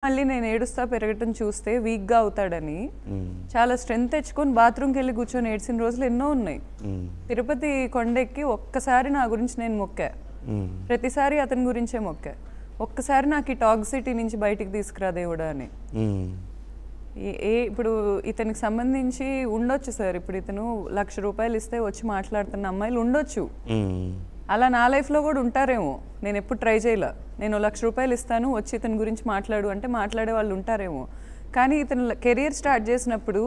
మళ్ళీ నేను ఏడుస్తా పెరగటం చూస్తే వీక్గా అవుతాడని చాలా స్ట్రెంగ్త్ తెచ్చుకొని బాత్రూమ్కి వెళ్ళి కూర్చొని ఏడ్చిన రోజులు ఎన్నో ఉన్నాయి. తిరుపతి కొండెక్కి ఒక్కసారి నా గురించి నేను మొక్కా, ప్రతిసారి అతని గురించే మొక్కా. ఒక్కసారి నాకు ఈ టాక్సిటీ నుంచి బయటికి తీసుకురా దేవుడా అని. ఇప్పుడు ఇతనికి సంబంధించి ఉండొచ్చు సార్, ఇప్పుడు ఇతను ₹1,00,000 ఇస్తే వచ్చి మాట్లాడుతున్న అమ్మాయిలు ఉండొచ్చు, అలా నా లైఫ్లో కూడా ఉంటారేమో. నేను ఎప్పుడు ట్రై చేయలే. నేను ₹1,00,000 ఇస్తాను వచ్చి ఇతని గురించి మాట్లాడు అంటే మాట్లాడే వాళ్ళు ఉంటారేమో. కానీ ఇతను కెరియర్ స్టార్ట్ చేసినప్పుడు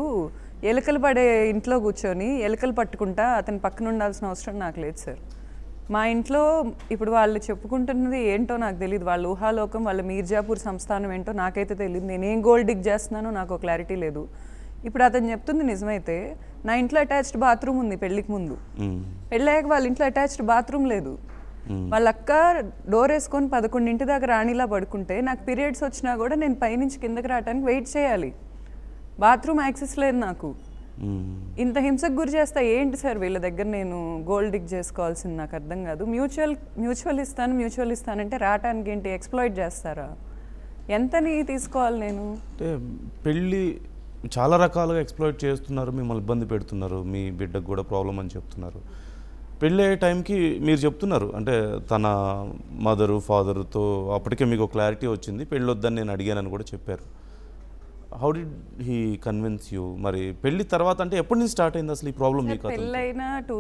ఎలుకలు పడే ఇంట్లో కూర్చొని ఎలుకలు పట్టుకుంటా అతని పక్కన ఉండాల్సిన అవసరం నాకు లేదు సార్. మా ఇంట్లో ఇప్పుడు వాళ్ళు చెప్పుకుంటున్నది ఏంటో నాకు తెలియదు, వాళ్ళ ఊహాలోకం, వాళ్ళ మీర్జాపూర్ సంస్థానం ఏంటో నాకైతే తెలియదు. నేనేం గోల్డ్ డిగ్ చేస్తున్నానో నాకు క్లారిటీ లేదు. ఇప్పుడు అతను చెప్తుంది నిజమైతే నా ఇంట్లో అటాచ్డ్ బాత్రూమ్ ఉంది పెళ్ళికి ముందు, పెళ్ళాక వాళ్ళ ఇంట్లో అటాచ్డ్ బాత్రూమ్ లేదు. వాళ్ళ అక్క డోర్ వేసుకొని 11 దాకా రాణిలా పడుకుంటే నాకు పీరియడ్స్ వచ్చినా కూడా నేను పైనుంచి కిందకి రావడానికి వెయిట్ చేయాలి, బాత్రూమ్ యాక్సెస్ లేదు నాకు. ఇంత హింసకు గురి చేస్తా ఏంటి సార్ వీళ్ళ దగ్గర నేను గోల్డ్ డిగ్ చేసుకోవాల్సింది నాకు అర్థం కాదు. మ్యూచువల్ ఇస్తానంటే రావటానికి ఏంటి ఎక్స్ప్లాయిట్ చేస్తారా? ఎంతని తీసుకోవాలి నేను? అంటే పెళ్ళి చాలా రకాలుగా ఎక్స్ప్లాయిట్ చేస్తున్నారు, మిమ్మల్ని ఇబ్బంది పెడుతున్నారు, మీ బిడ్డకు కూడా ప్రాబ్లం అని చెప్తున్నారు. పెళ్ళి అయ్యే టైంకి మీరు చెప్తున్నారు అంటే తన మదరు ఫాదర్తో అప్పటికే మీకు క్లారిటీ వచ్చింది, పెళ్ళి వద్దని నేను అడిగానని కూడా చెప్పారు. How did he convince you? మరి పెళ్లి తర్వాత అంటే ఎప్పటి నుంచి స్టార్ట్ అయింది అసలు ఈ ప్రాబ్లం మీకు?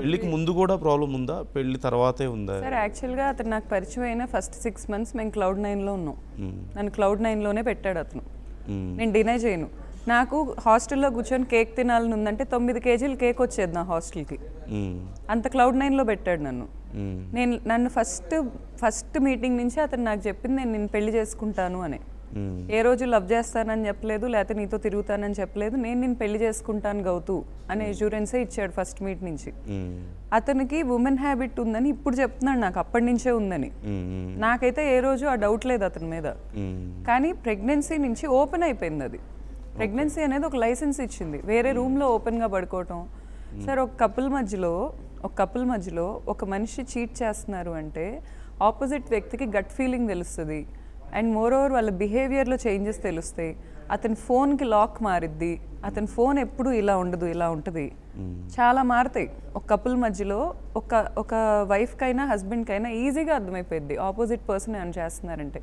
పెళ్ళికి ముందు కూడా ప్రాబ్లం ఉందా, పెళ్లి తర్వాతే ఉందా? సార్ యాక్చువల్గా అతను నాకు పరిచయం అయిన ఫస్ట్ 6 months మేము Cloud9లో ఉన్నాం. నన్ను Cloud9లోనే పెట్టాడు అతను. నేను డినై చేయను. నాకు హాస్టల్లో కూర్చొని కేక్ తినాలని ఉందంటే 9 kg కేక్ వచ్చేది నా హాస్టల్కి, అంత Cloud9లో పెట్టాడు నన్ను. నన్ను ఫస్ట్ మీటింగ్ నుంచి అతను నాకు చెప్పింది నేను నిన్ను పెళ్లి చేసుకుంటాను అని. ఏ రోజు లవ్ చేస్తానని చెప్పలేదు, లేకపోతే నీతో తిరుగుతానని చెప్పలేదు, నేను నిన్ను పెళ్లి చేసుకుంటాను గౌతు అనే అష్యూరెన్సే ఇచ్చాడు ఫస్ట్ మీట్ నుంచి. అతనికి ఉమెన్ హ్యాబిట్ ఉందని ఇప్పుడు చెప్తున్నాడు, నాకు అప్పటి నుంచే ఉందని. నాకైతే ఏ రోజు ఆ డౌట్ లేదు అతని మీద. కానీ ప్రెగ్నెన్సీ నుంచి ఓపెన్ అయిపోయింది అది. ప్రెగ్నెన్సీ అనేది ఒక లైసెన్స్ ఇచ్చింది, వేరే రూమ్లో ఓపెన్గా పడుకోవటం. సార్ ఒక కపుల్ మధ్యలో ఒక మనిషి చీట్ చేస్తున్నారు అంటే ఆపోజిట్ వ్యక్తికి గట్ ఫీలింగ్ తెలుస్తుంది, అండ్ మోర్ ఓవర్ వాళ్ళ బిహేవియర్లో చేంజెస్ తెలుస్తాయి. అతని ఫోన్కి లాక్ మారిద్ది, అతని ఫోన్ ఎప్పుడు ఇలా ఉండదు, ఇలా ఉంటుంది, చాలా మారుతాయి. ఒక కపుల్ మధ్యలో ఒక వైఫ్కైనా హస్బెండ్కైనా ఈజీగా అర్థమైపోయింది ఆపోజిట్ పర్సన్ ఏమైనా చేస్తున్నారంటే.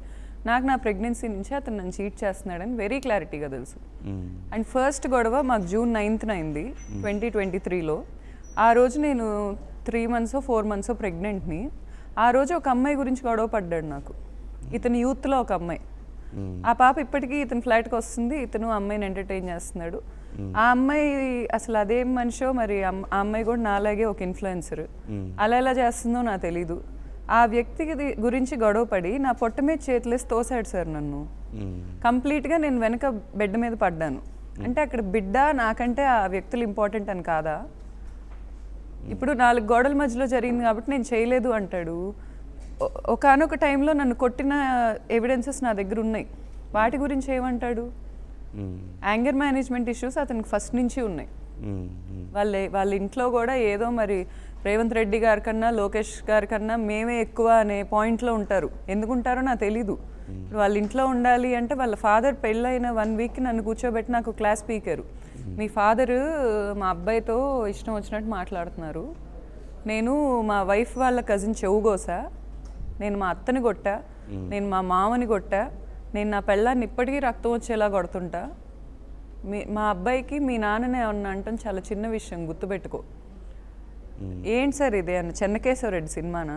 నాకు నా ప్రెగ్నెన్సీ నుంచి అతను నన్ను చీట్ చేస్తున్నాడని వెరీ క్లారిటీగా తెలుసు. అండ్ ఫస్ట్ గొడవ మాకు June 9th అయింది 2023లో. ఆ రోజు నేను 3 months 4 months ప్రెగ్నెంట్ని. ఆ రోజు ఒక అమ్మాయి గురించి గొడవ పడ్డాడు నాకు, ఇతని యూత్లో ఒక అమ్మాయి. ఆ పాప ఇప్పటికీ ఇతని ఫ్లాట్కి వస్తుంది, ఇతను అమ్మాయిని ఎంటర్టైన్ చేస్తున్నాడు. ఆ అమ్మాయి అసలు అదేం మనిషో మరి, ఆ అమ్మాయి కూడా నాలాగే ఒక ఇన్ఫ్లుయెన్సర్, అలా ఎలా చేస్తుందో నాకు తెలీదు. ఆ వ్యక్తికి గురించి గొడవపడి నా పొట్ట మీద చేతులేసి తోసాడు సార్ నన్ను. కంప్లీట్గా నేను వెనక బెడ్ మీద పడ్డాను. అంటే అక్కడ బిడ్డ నాకంటే ఆ వ్యక్తులు ఇంపార్టెంట్ అని కాదా? ఇప్పుడు 4 గోడల మధ్యలో జరిగింది కాబట్టి నేను చేయలేదు అంటాడు. ఒకానొక టైంలో నన్ను కొట్టిన ఎవిడెన్సెస్ నా దగ్గర ఉన్నాయి, వాటి గురించి ఏమంటాడు? యాంగర్ మేనేజ్మెంట్ ఇష్యూస్ అతనికి ఫస్ట్ నుంచి ఉన్నాయి. వాళ్ళ ఇంట్లో కూడా ఏదో మరి రేవంత్ రెడ్డి గారి కన్నా లోకేష్ గారి కన్నా మేమే ఎక్కువ అనే పాయింట్లో ఉంటారు. ఎందుకుంటారో నాకు తెలీదు. వాళ్ళ ఇంట్లో ఉండాలి అంటే వాళ్ళ ఫాదర్ పెళ్ళైన 1 week నన్ను కూర్చోబెట్టి నాకు క్లాస్ స్పీకరు, మీ ఫాదరు మా అబ్బాయితో ఇష్టం వచ్చినట్టు మాట్లాడుతున్నారు, నేను మా వైఫ్ వాళ్ళ కజిన్ చెవుగోసా, నేను మా అత్తని కొట్టా, నేను మా మామని కొట్టా, నేను నా పెళ్ళాన్ని ఇప్పటికీ రక్తం వచ్చేలా కొడుతుంటా, మా అబ్బాయికి మీ నాన్ననే ఏమన్నా అంటాం చాలా చిన్న విషయం, గుర్తుపెట్టుకో. ఏంటి సార్ ఇది అన్న చెన్నకేశవరెడ్డి సినిమానా?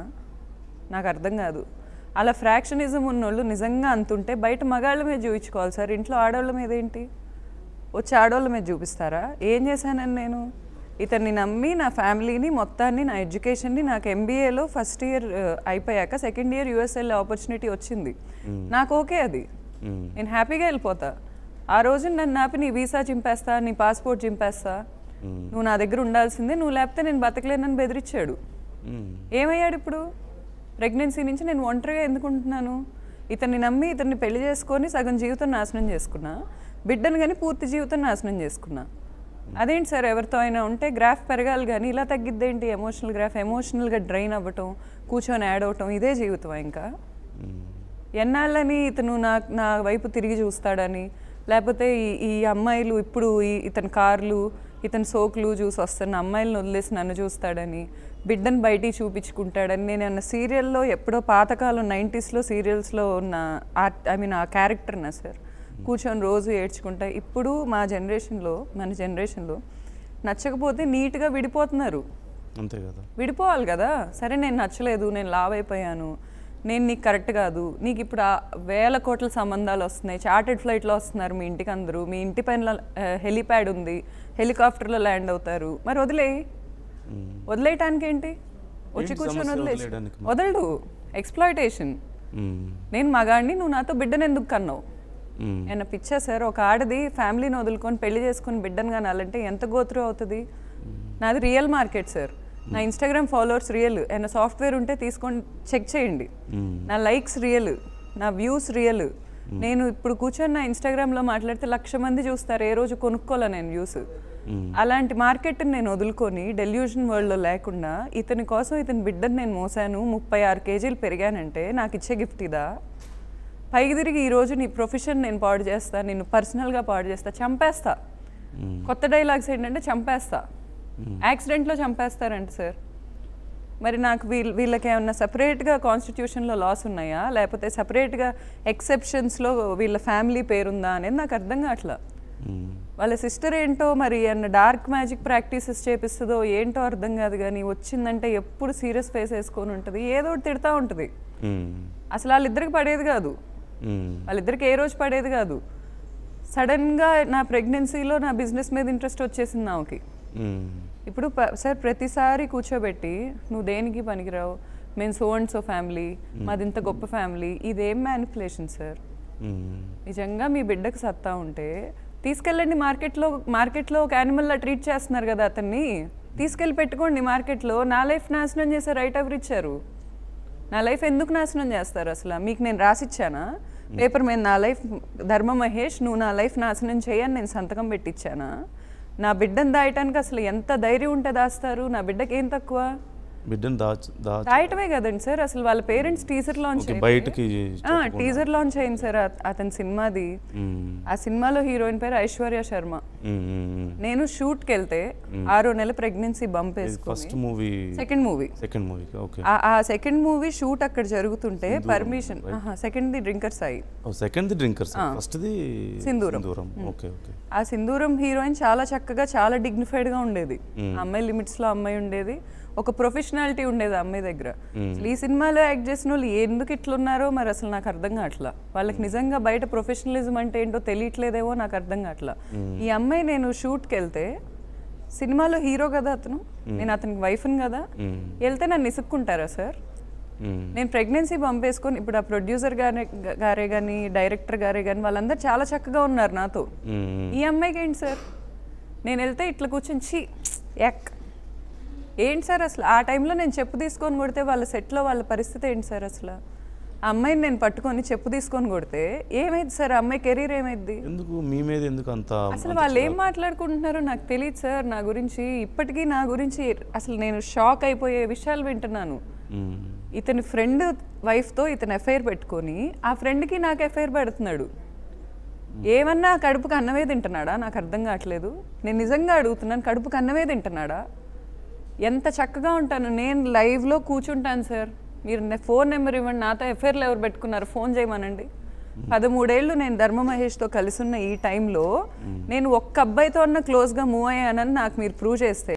నాకు అర్థం కాదు. అలా ఫ్రాక్షనిజం ఉన్నోళ్ళు నిజంగా అంతుంటే బయట మగాళ్ళ మీద చూపించుకోవాలి సార్, ఇంట్లో ఆడవాళ్ళ మీద ఏంటి? వచ్చి ఆడవాళ్ళ మీద చూపిస్తారా? ఏం చేశానని నేను? ఇతన్ని నమ్మి నా ఫ్యామిలీని మొత్తాన్ని, నా ఎడ్యుకేషన్ని, నాకు MBAలో ఫస్ట్ ఇయర్ అయిపోయాక సెకండ్ ఇయర్ US వెళ్ళే ఆపర్చునిటీ వచ్చింది. నాకు ఓకే, అది నేను హ్యాపీగా వెళ్ళిపోతా. ఆ రోజు నన్ను నాపి నీ వీసా చింపేస్తా, నీ పాస్పోర్ట్ చింపేస్తా, నువ్వు నా దగ్గర ఉండాల్సిందే, నువ్వు లేకపోతే నేను బతకలేనని బెదిరించాడు. ఏమయ్యాడు ఇప్పుడు? ప్రెగ్నెన్సీ నుంచి నేను ఒంటరిగా ఎందుకుంటున్నాను? ఇతన్ని నమ్మి ఇతన్ని పెళ్లి చేసుకొని సగం జీవితం నాశనం చేసుకున్నా, బిడ్డను కానీ పూర్తి జీవితం నాశనం చేసుకున్నా. అదేంటి సార్, ఎవరితో అయినా ఉంటే గ్రాఫ్ పెరగాలి కానీ ఇలా తగ్గిద్దేంటి? ఎమోషనల్ గ్రాఫ్ ఎమోషనల్గా డ్రైన్ అవ్వటం, కూర్చొని యాడ్ అవటం, ఇదే జీవితం ఇంకా. ఎన్నాళ్ళని ఇతను నా వైపు తిరిగి చూస్తాడని, లేకపోతే ఈ అమ్మాయిలు ఇప్పుడు ఇతని కార్లు ఇతని సోకులు చూసి వస్తున్న అమ్మాయిలను వదిలేసి నన్ను చూస్తాడని, బిడ్డను బయటికి చూపించుకుంటాడని నేను అన్న సీరియల్లో ఎప్పుడో పాతకాలం 90sలో సీరియల్స్లో ఉన్న ఆ క్యారెక్టర్నా సార్ కూర్చొని రోజు ఏడ్చుకుంటా. ఇప్పుడు మన జనరేషన్లో నచ్చకపోతే నీట్గా విడిపోతున్నారు. అంతే కదా, విడిపోవాలి కదా. సరే నేను నచ్చలేదు, నేను లావ్ అయిపోయాను, నేను నీకు కరెక్ట్ కాదు, నీకు ఇప్పుడు 1000 కోట్ల సంబంధాలు వస్తున్నాయి, చార్టెడ్ ఫ్లైట్లో వస్తున్నారు మీ ఇంటికి అందరూ, మీ ఇంటి పైన హెలిప్యాడ్ ఉంది, హెలికాప్టర్లో ల్యాండ్ అవుతారు, మరి వదిలేయటానికి ఏంటి? వచ్చి కూర్చొని వదలడు. ఎక్స్ప్లాయిటేషన్. నేను మగాడిని, నువ్వు నాతో బిడ్డను ఎందుకు కన్నావు? ఏమన్నా పిచ్చా సార్? ఒక ఆడది ఫ్యామిలీని వదులుకొని పెళ్లి చేసుకొని బిడ్డను కానాలంటే ఎంత గోత్రు అవుతుంది? నాది రియల్ మార్కెట్ సార్. నా ఇన్స్టాగ్రామ్ ఫాలోవర్స్ రియల్. ఏమైనా సాఫ్ట్వేర్ ఉంటే తీసుకొని చెక్ చేయండి. నా లైక్స్ రియల్, నా వ్యూస్ రియల్. నేను ఇప్పుడు కూర్చొని నా ఇన్స్టాగ్రామ్లో మాట్లాడితే 1,00,000 మంది చూస్తారు. ఏ రోజు కొనుక్కోలే నేను వ్యూస్. అలాంటి మార్కెట్ని నేను వదులుకొని డెల్యూషన్ వరల్డ్లో లేకుండా ఇతని కోసం ఇతని బిడ్డను నేను మోసాను, 36 కేజీలు పెరిగానంటే నాకు ఇచ్చే గిఫ్ట్ ఇదా? పైకి తిరిగి ఈరోజు నీ ప్రొఫెషన్ నేను పాడు చేస్తా, నిన్ను పర్సనల్గా పాడు చేస్తా, చంపేస్తా. కొత్త డైలాగ్స్ ఏంటంటే చంపేస్తా, యాక్సిడెంట్లో చంపేస్తారంట సార్. మరి నాకు వీళ్ళకి ఏమన్నా సపరేట్గా కాన్స్టిట్యూషన్లో లాస్ ఉన్నాయా, లేకపోతే సపరేట్గా ఎక్సెప్షన్స్లో వీళ్ళ ఫ్యామిలీ పేరుందా అనేది నాకు అర్థం కావట్లా. వాళ్ళ సిస్టర్ ఏంటో మరి అన్న డార్క్ మ్యాజిక్ ప్రాక్టీసెస్ చేపిస్తుందో ఏంటో అర్థం కాదు, కానీ వచ్చిందంటే ఎప్పుడు సీరియస్ ఫేస్ వేసుకొని ఉంటుంది, ఏదో ఒకటి తిడతా ఉంటుంది. అసలు వాళ్ళిద్దరికి పడేది కాదు, వాళ్ళిద్దరికి ఏ రోజు పడేది కాదు. సడన్గా నా ప్రెగ్నెన్సీలో నా బిజినెస్ మీద ఇంట్రెస్ట్ వచ్చేసింది నాకి. ఇప్పుడు సార్ ప్రతిసారి కూర్చోబెట్టి నువ్వు దేనికి పనికిరావు, మేము సో అండ్ సో ఫ్యామిలీ, మాది ఇంత గొప్ప ఫ్యామిలీ, ఇదేం మ్యానిపులేషన్ సార్? నిజంగా మీ బిడ్డకు సత్తా ఉంటే తీసుకెళ్ళండి. మార్కెట్లో ఒక యానిమల్లా ట్రీట్ చేస్తున్నారు కదా అతన్ని, తీసుకెళ్ళి పెట్టుకోండి మార్కెట్లో. నా లైఫ్ నాశనం చేసే రైట్ ఎవరు ఇచ్చారు? నా లైఫ్ ఎందుకు నాశనం చేస్తారు అసలు? మీకు నేను రాసిచ్చానా పేపర్ మీద నా లైఫ్ ధర్మ మహేష్ నువ్వు నా లైఫ్ నాశనం చేయని నేను సంతకం పెట్టించానా? నా బిడ్డను దాయటానికి అసలు ఎంత ధైర్యం ఉంటే దాస్తారు? నా బిడ్డకి ఏం తక్కువ? బిడ్డను దాయటమే కదండి సార్. అసలు వాళ్ళ పేరెంట్స్ టీజర్ లాంచ్ అయింది సార్ అతని సినిమాది. ఆ సినిమాలో హీరోయిన్ పేరు ఐశ్వర్య శర్మ. నేను షూట్కి వెళ్తే 6 నెలల ప్రెగ్నెన్సీ బంప్ వేసుకుని సెకండ్ మూవీ షూట్ అక్కడ జరుగుతుంటే permission, second the drinker Sai, ఆ సింధూరం హీరోయిన్ చాలా చక్కగా చాలా డిగ్నిఫైడ్ గా ఉండేది. అమ్మాయి లిమిట్స్ లో అమ్మాయి ఉండేది, ఒక ప్రొఫెషనాలిటీ ఉండేది అమ్మాయి దగ్గర. ఈ సినిమాలో యాక్ట్ చేసిన వాళ్ళు ఎందుకు ఇట్లున్నారో మరి అసలు నాకు అర్థం కావట్లా. వాళ్ళకి నిజంగా బయట ప్రొఫెషనలిజం అంటే ఏంటో తెలియట్లేదేమో నాకు అర్థం కావట్లా. ఈ అమ్మాయి నేను షూట్కి వెళ్తే సినిమాలో హీరో కదా అతను, నేను అతనికి వైఫ్ని కదా, వెళ్తే నన్ను ఇసుక్కుంటారా సార్? నేను ప్రెగ్నెన్సీ పంపేసుకొని ఇప్పుడు ఆ ప్రొడ్యూసర్ గారే కానీ డైరెక్టర్ గారే కానీ వాళ్ళందరూ చాలా చక్కగా ఉన్నారు నాతో. ఈ అమ్మాయికి ఏంటి సార్? నేను వెళ్తే ఇట్లా కూర్చొని ఏంటి సార్ అసలు? ఆ టైంలో నేను చెప్పు తీసుకొని కొడితే వాళ్ళ సెట్లో వాళ్ళ పరిస్థితి ఏంటి సార్? అసలు ఆ అమ్మాయిని నేను పట్టుకొని చెప్పు తీసుకొని కొడితే ఏమైంది సార్? అమ్మాయి కెరీర్ ఏమైంది? అసలు వాళ్ళు ఏం మాట్లాడుకుంటున్నారో నాకు తెలియదు సార్ నా గురించి. ఇప్పటికీ నా గురించి అసలు నేను షాక్ అయిపోయే విషయాలు వింటున్నాను. ఇతని ఫ్రెండ్ వైఫ్తో ఇతను ఎఫ్ఐఆర్ పెట్టుకొని ఆ ఫ్రెండ్కి నాకు ఎఫ్ఐఆర్ పెడుతున్నాడు. ఏమన్నా కడుపుకి అన్నమే తింటున్నాడా? నాకు అర్థం కావట్లేదు. నేను నిజంగా అడుగుతున్నాను, కడుపుకి అన్నమే తింటున్నాడా? ఎంత చక్కగా ఉంటాను నేను, లైవ్లో కూర్చుంటాను సార్. మీరు ఫోన్ నెంబర్ ఇవ్వండి, నాతో ఎఫ్ఐఆర్లు ఎవరు పెట్టుకున్నారు ఫోన్ చేయమనండి. 13 ఏళ్ళు నేను ధర్మ మహేష్తో కలిసి ఉన్న ఈ టైంలో నేను ఒక్క అబ్బాయితో అన్న క్లోజ్గా మూవ్ అయ్యానని నాకు మీరు ప్రూవ్ చేస్తే